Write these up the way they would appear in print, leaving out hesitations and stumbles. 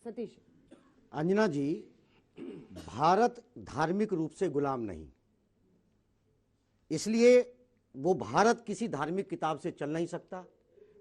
सतीश। अंजना जी, भारत धार्मिक रूप से गुलाम नहीं, इसलिए वो भारत किसी धार्मिक किताब से चल नहीं सकता।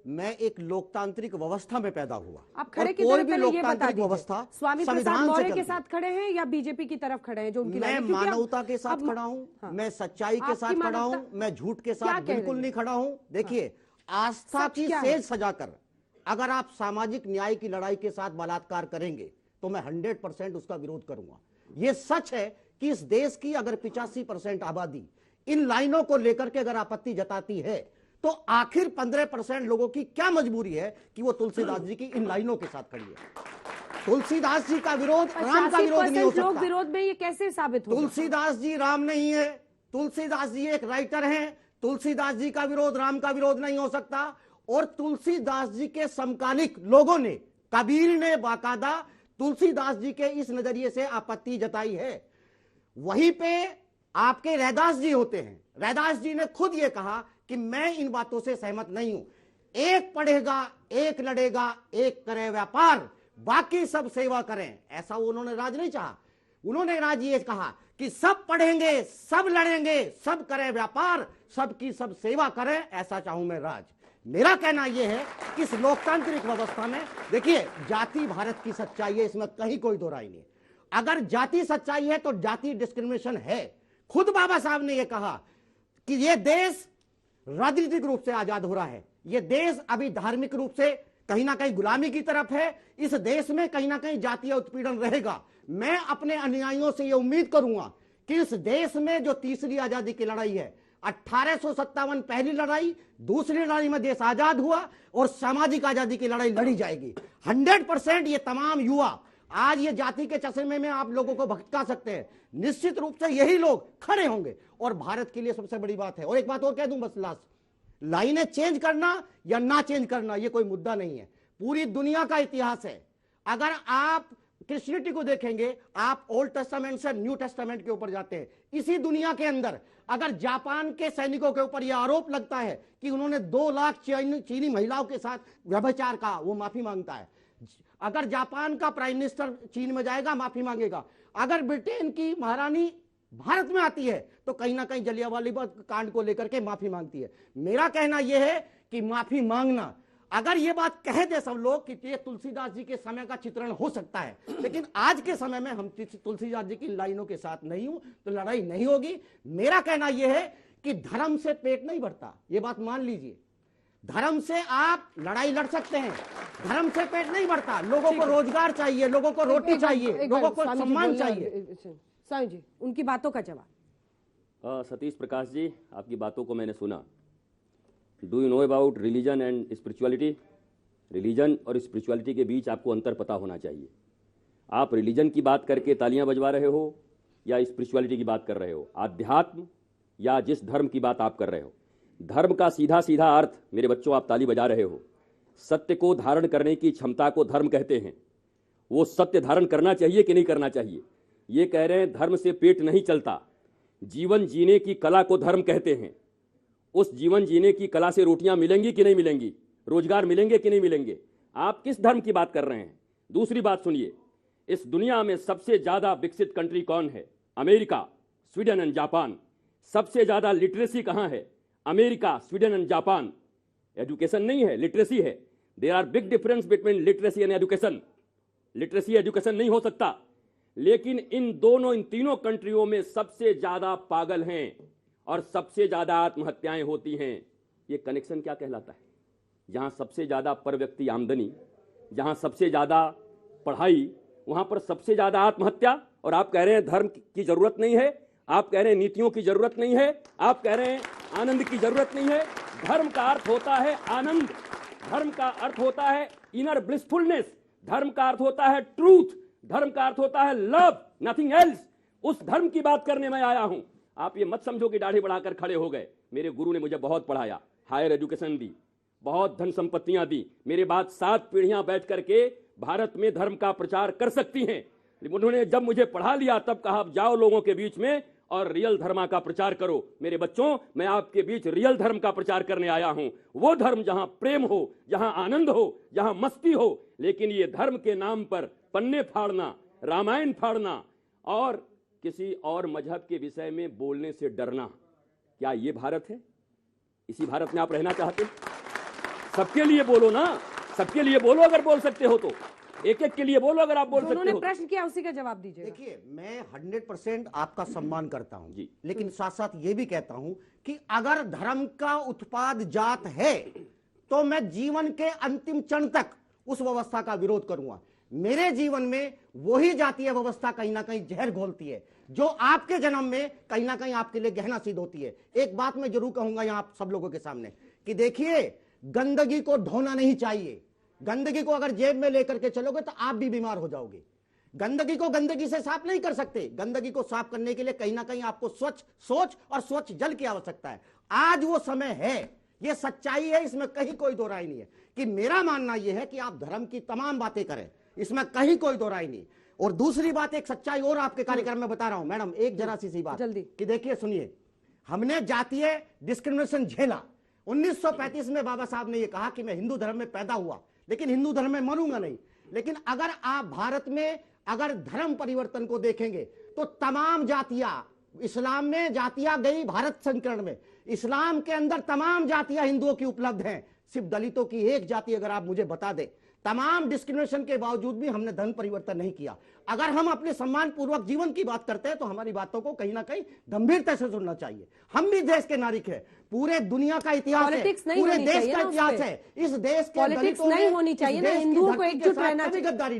मैं एक लोकतांत्रिक व्यवस्था में पैदा हुआ। आप खड़े और किधर कोई हैं भी पहले ये बता लोकतांत्रिक दीजिए। व्यवस्था स्वामी प्रसाद संविधान से मौर्य के चलती साथ खड़े हैं या बीजेपी की तरफ खड़े हैं जो उनकी मैं लाइन है? क्योंकि मानवता के साथ अब खड़ा हूं, हाँ। मैं सच्चाई के आपकी साथ खड़ा हूं, मानवता मैं झूठ के क्या साथ कह रही बिल्कुल है? नहीं खड़ा हूं। देखिए, आस्था सच की क्या है? सेज सजाकर अगर आप सामाजिक न्याय की लड़ाई के साथ बलात्कार करेंगे तो मैं 100% उसका विरोध करूंगा। यह सच है कि इस देश की अगर 85% आबादी इन लाइनों को लेकर के अगर आपत्ति जताती है तो आखिर 15% लोगों की क्या मजबूरी है कि वो तुलसीदास जी की इन लाइनों के साथ खड़ी है। तुलसीदास जी का विरोध राम का विरोध नहीं हो 85% लोग सकता। विरोध में ये कैसे साबित होगा? तुलसीदास जी राम नहीं है, तुलसीदास जी एक राइटर हैं। तुलसीदास जी का विरोध राम का विरोध नहीं हो सकता। और तुलसीदास जी के समकालिक लोगों ने, कबीर ने बाकायदा तुलसीदास जी के इस नजरिए से आपत्ति जताई है। वहीं पे आपके रैदास जी होते हैं, रैदास जी ने खुद यह कहा कि मैं इन बातों से सहमत नहीं हूं। एक पढ़ेगा, एक लड़ेगा, एक करे व्यापार, बाकी सब सेवा करें, ऐसा उन्होंने राज नहीं चाहा। उन्होंने राज ये कहा कि सब पढ़ेंगे, सब लड़ेंगे, सब करें व्यापार, सबकी सब सेवा करें, ऐसा चाहूं मैं राज। मेरा कहना यह है कि इस लोकतांत्रिक व्यवस्था में देखिए, जाति भारत की सच्चाई है, इसमें कहीं कोई दो राय नहीं। अगर जाति सच्चाई है तो जाति डिस्क्रिमिनेशन है। खुद बाबा साहब ने यह कहा कि यह देश राजनीतिक रूप से आजाद हो रहा है, यह देश अभी धार्मिक रूप से कहीं ना कहीं गुलामी की तरफ है। इस देश में कहीं ना कहीं जातीय उत्पीड़न रहेगा। मैं अपने अनुयायियों से यह उम्मीद करूंगा कि इस देश में जो तीसरी आजादी की लड़ाई है, 1857 पहली लड़ाई, दूसरी लड़ाई में देश आजाद हुआ और सामाजिक आजादी की लड़ाई लड़ी जाएगी। 100% ये तमाम युवा आज ये जाति के चश्मे में आप लोगों को भटका सकते हैं, निश्चित रूप से यही लोग खड़े होंगे और भारत के लिए सबसे बड़ी बात है। और एक बात और कह दूं बस लास्ट, लाइनें चेंज करना या ना चेंज करना ये कोई मुद्दा नहीं है, पूरी दुनिया का इतिहास है। अगर आप क्रिश्चियनिटी को देखेंगे, आप ओल्ड टेस्टामेंट से न्यू टेस्टामेंट के ऊपर जाते हैं, इसी दुनिया के अंदर अगर जापान के सैनिकों के ऊपर यह आरोप लगता है कि उन्होंने 2 लाख चीनी महिलाओं के साथ व्यभिचार का, वो माफी मांगता है। अगर जापान का प्राइम मिनिस्टर चीन में जाएगा, माफी मांगेगा। अगर ब्रिटेन की महारानी भारत में आती है तो कहीं ना कहीं जलियांवाला बाग कांड को लेकर के माफी मांगती है। मेरा कहना यह है कि माफी मांगना, अगर ये बात कह दे सब लोग कि ये तुलसीदास जी के समय का चित्रण हो सकता है, लेकिन आज के समय में हम तुलसीदास जी की लाइनों के साथ नहीं हूं तो लड़ाई नहीं होगी। मेरा कहना यह है कि धर्म से पेट नहीं भरता, ये बात मान लीजिए। धर्म से आप लड़ाई लड़ सकते हैं, धर्म से पेट नहीं भरता। लोगों को रोजगार चाहिए, लोगों को रोटी चाहिए, लोगों को सम्मान चाहिए। स्वामी जी, उनकी बातों का जवाब। सतीश प्रकाश जी, आपकी बातों को मैंने सुना। Do you know about religion and spirituality? Religion और स्पिरिचुअलिटी के बीच आपको अंतर पता होना चाहिए। आप रिलीजन की बात करके तालियां बजवा रहे हो या स्पिरिचुअलिटी की बात कर रहे हो, आध्यात्म या जिस धर्म की बात आप कर रहे हो। धर्म का सीधा सीधा अर्थ, मेरे बच्चों आप ताली बजा रहे हो, सत्य को धारण करने की क्षमता को धर्म कहते हैं। वो सत्य धारण करना चाहिए कि नहीं करना चाहिए? ये कह रहे हैं धर्म से पेट नहीं चलता, जीवन जीने की कला को धर्म कहते हैं। उस जीवन जीने की कला से रोटियां मिलेंगी कि नहीं मिलेंगी, रोजगार मिलेंगे कि नहीं मिलेंगे? आप किस धर्म की बात कर रहे हैं? दूसरी बात सुनिए, इस दुनिया में सबसे ज्यादा विकसित कंट्री कौन है? America, Sweden and Japan. सबसे ज्यादा लिटरेसी कहां है? America, Sweden and Japan. Education नहीं है, लिटरेसी है। There are big difference between literacy and education. Literacy education नहीं हो सकता, लेकिन इन तीनों कंट्रियों में सबसे ज्यादा पागल हैं और सबसे ज्यादा आत्महत्याएं होती हैं। ये कनेक्शन क्या कहलाता है? जहां सबसे ज्यादा पर व्यक्ति आमदनी, जहां सबसे ज्यादा पढ़ाई, वहां पर सबसे ज्यादा आत्महत्या। और आप कह रहे हैं धर्म की जरूरत नहीं है, आप कह रहे हैं नीतियों की जरूरत नहीं है, आप कह रहे हैं आनंद की जरूरत नहीं है। धर्म का अर्थ होता है आनंद, धर्म का अर्थ होता है इनर ब्लिसफुलनेस, धर्म का अर्थ होता है ट्रूथ, धर्म का अर्थ होता है लव, नथिंग एल्स। उस धर्म की बात करने में आया हूं। आप ये मत समझो कि दाढ़ी बढ़ाकर खड़े हो गए। मेरे गुरु ने मुझे बहुत पढ़ाया, हायर एजुकेशन दी, बहुत धन संपत्तियां दी। मेरे बाद 7 पीढ़ियां बैठ करके भारत में धर्म का प्रचार कर सकती हैं। उन्होंने जब मुझे पढ़ा लिया तब कहा जाओ लोगों के बीच में और रियल धर्म का प्रचार करो। मेरे बच्चों, मैं आपके बीच रियल धर्म का प्रचार करने आया हूं। वो धर्म जहां प्रेम हो, जहां आनंद हो, जहां मस्ती हो। लेकिन ये धर्म के नाम पर पन्ने फाड़ना, रामायण फाड़ना और किसी और मजहब के विषय में बोलने से डरना, क्या ये भारत है? इसी भारत में आप रहना चाहते? सबके लिए बोलो ना, सबके लिए बोलो अगर बोल सकते हो तो। एक एक के लिए बोलो अगर आप बोल सकते हो। उन्होंने प्रश्न किया, उसी का जवाब दीजिए। देखिए, मैं 100% आपका सम्मान करता हूं जी। लेकिन साथ साथ ये भी कहता हूं कि अगर धर्म का उत्पाद जात है तो मैं जीवन के अंतिम क्षण तक उस व्यवस्था का विरोध करूंगा। मेरे जीवन में वही जातीय व्यवस्था कहीं ना कहीं जहर घोलती है जो आपके जन्म में कहीं ना कहीं आपके लिए गहना सिद्ध होती है। एक बात मैं जरूर कहूंगा यहां आप सब लोगों के सामने कि देखिए, गंदगी को ढोना नहीं चाहिए। गंदगी को अगर जेब में लेकर के चलोगे तो आप भी बीमार हो जाओगे। गंदगी को गंदगी से साफ नहीं कर सकते। गंदगी को साफ करने के लिए कहीं ना कहीं आपको स्वच्छ सोच और स्वच्छ जल की आवश्यकता है। आज वो समय है, ये सच्चाई है, इसमें कहीं कोई दो राय नहीं है कि मेरा मानना यह है कि आप धर्म की तमाम बातें करें, इसमें कहीं कोई दो राय नहीं। और दूसरी बात, एक सच्चाई और आपके कार्यक्रम में बता रहा हूं मैडम, एक जरा सी बात जल्दी कि देखिए, सुनिए, हमने जातीय डिस्क्रिमिनेशन झेला। 1935 में बाबा साहब ने यह कहा कि मैं हिंदू धर्म में पैदा हुआ लेकिन हिंदू धर्म में मरूंगा नहीं। लेकिन अगर आप भारत में अगर धर्म परिवर्तन को देखेंगे तो तमाम जातियां, इस्लाम में जातियां गई भारत संकरण में, इस्लाम के अंदर तमाम जातियां हिंदुओं की उपलब्ध हैं। सिर्फ दलितों की एक जाति अगर आप मुझे बता दें। तमाम डिस्क्रिमिनेशन के बावजूद भी हमने धर्म परिवर्तन नहीं किया। अगर हम अपने सम्मान पूर्वक जीवन की बात करते हैं तो हमारी बातों को कहीं ना कहीं गंभीरता से सुनना चाहिए। हम भी देश के नागरिक हैं, पूरे दुनिया का इतिहास है, पूरे देश का इतिहास है। इस देश के पॉलिटिक्स नहीं होनी चाहिए ना, हिंदुओं को एकजुट रहना चाहिए। गद्दारी